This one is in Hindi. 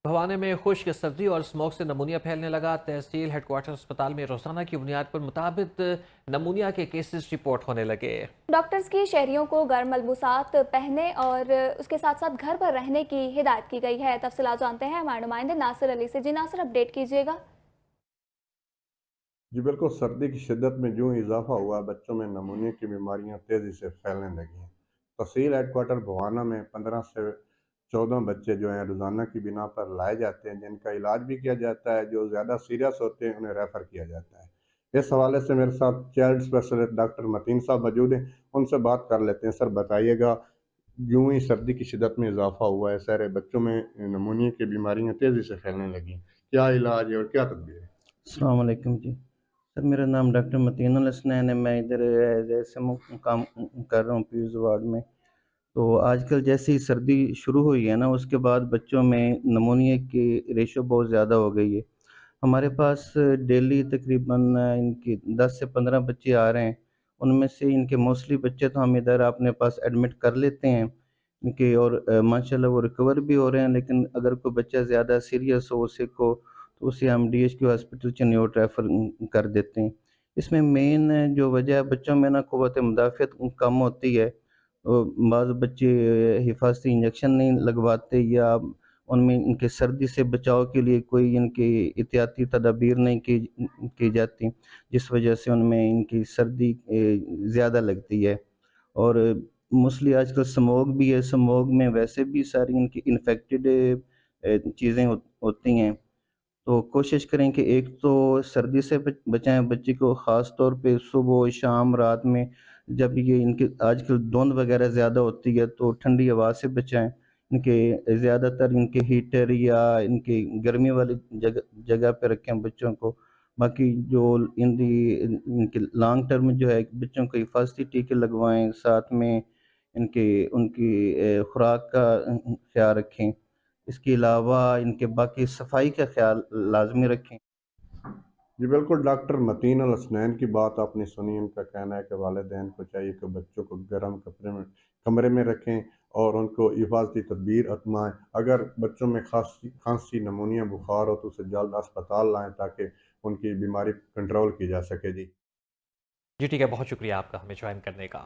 भवाने में खुश्क सर्दी और स्मोक से नमूनिया फैलने लगा। तहसील हेडक्वार्टर अस्पताल में रोजाना की बुनियाद पर मुताबिक नमूनिया के केसेस रिपोर्ट होने लगे। डॉक्टर्स की शहरियों को गर्म मलबूसात पहनने और उसके साथ साथ घर पर रहने की हिदायत की गई है। तफसीलात जानते हैं हमारे नुमाइंदे नासिर अली से। जी नासिर, अपडेट कीजिएगा। जी बिल्कुल, सर्दी की शिद्दत में यूं ही इजाफा हुआ, बच्चों में नमूनिया की बीमारियां तेज़ी से फैलने लगी हैं। तहसील हेडक्वार्टर भवाना में 15 से 14 बच्चे जो हैं रोज़ाना की बिना पर लाए जाते हैं, जिनका इलाज भी किया जाता है। जो ज़्यादा सीरियस होते हैं उन्हें रेफ़र किया जाता है। इस हवाले से मेरे साथ चाइल्ड स्पेशलिस्ट डॉक्टर मतीन साहब मौजूद हैं, उनसे बात कर लेते हैं। सर बताइएगा, यूं ही सर्दी की शिद्दत में इजाफा हुआ है, सारे बच्चों में नमूनिया की बीमारियां तेज़ी से फैलने लगी, क्या इलाज है और क्या तदबीर है? अस्सलाम वालेकुम जी। सर मेरा नाम डॉक्टर मतीन उल हसनैन है। मैं इधर एज एसएमओ काम कर रहा हूँ पीयूष वार्ड में। तो आजकल जैसे ही सर्दी शुरू हुई है ना, उसके बाद बच्चों में नमूनिया की रेशो बहुत ज़्यादा हो गई है। हमारे पास डेली तकरीबन इनके 10 से 15 बच्चे आ रहे हैं। उनमें से इनके मोस्टली बच्चे तो हम इधर अपने पास एडमिट कर लेते हैं इनके, और माशाल्लाह वो रिकवर भी हो रहे हैं। लेकिन अगर कोई बच्चा ज़्यादा सीरियस हो, सिक हो, तो उसे हम डीएचक्यू हॉस्पिटल चिन्योट रेफ़र कर देते हैं। इसमें मेन जो वजह है, बच्चों में ना क़ुव्वत मुदाफ़अत कम होती है। बाज़ बच्चे हिफ़ाज़ती इंजेक्शन नहीं लगवाते, या उनमें इनके सर्दी से बचाव के लिए कोई इनकी एहतियाती तदाबीर नहीं की जाती, जिस वजह से उनमें इनकी सर्दी ज़्यादा लगती है। और मोस्टली आजकल स्मोक भी है, स्मोक में वैसे भी सारी इनकी इन्फेक्टेड चीज़ें होती हैं। तो कोशिश करें कि एक तो सर्दी से बचाएँ बच्चे को, ख़ास तौर पे सुबह, शाम, रात में जब ये इनके आजकल धुंध वग़ैरह ज़्यादा होती है, तो ठंडी हवा से बचाएँ। इनके ज़्यादातर इनके हीटर या इनकी गर्मी वाली जगह पे रखें बच्चों को। बाकी जो इनके लॉन्ग टर्म जो है, बच्चों को हिफ़ाज़ती टीके लगवाएँ, साथ में इनकी उनकी खुराक का ख़्याल रखें। इसके अलावा इनके बाकी सफाई का ख़्याल लाज़मी रखें। जी बिल्कुल, डॉक्टर मतीन अल हसनैन की बात आपने सुनी। उनका कहना है कि वालिदैन को चाहिए कि बच्चों को गर्म कमरे में रखें और उनको हिफाजती तदबीर अपनाएं। अगर बच्चों में खांसी, नमूनिया, बुखार हो तो उसे जल्द अस्पताल लाएं, ताकि उनकी बीमारी कंट्रोल की जा सके। जी। जी ठीक है, बहुत शुक्रिया आपका हमें ज्वाइन करने का।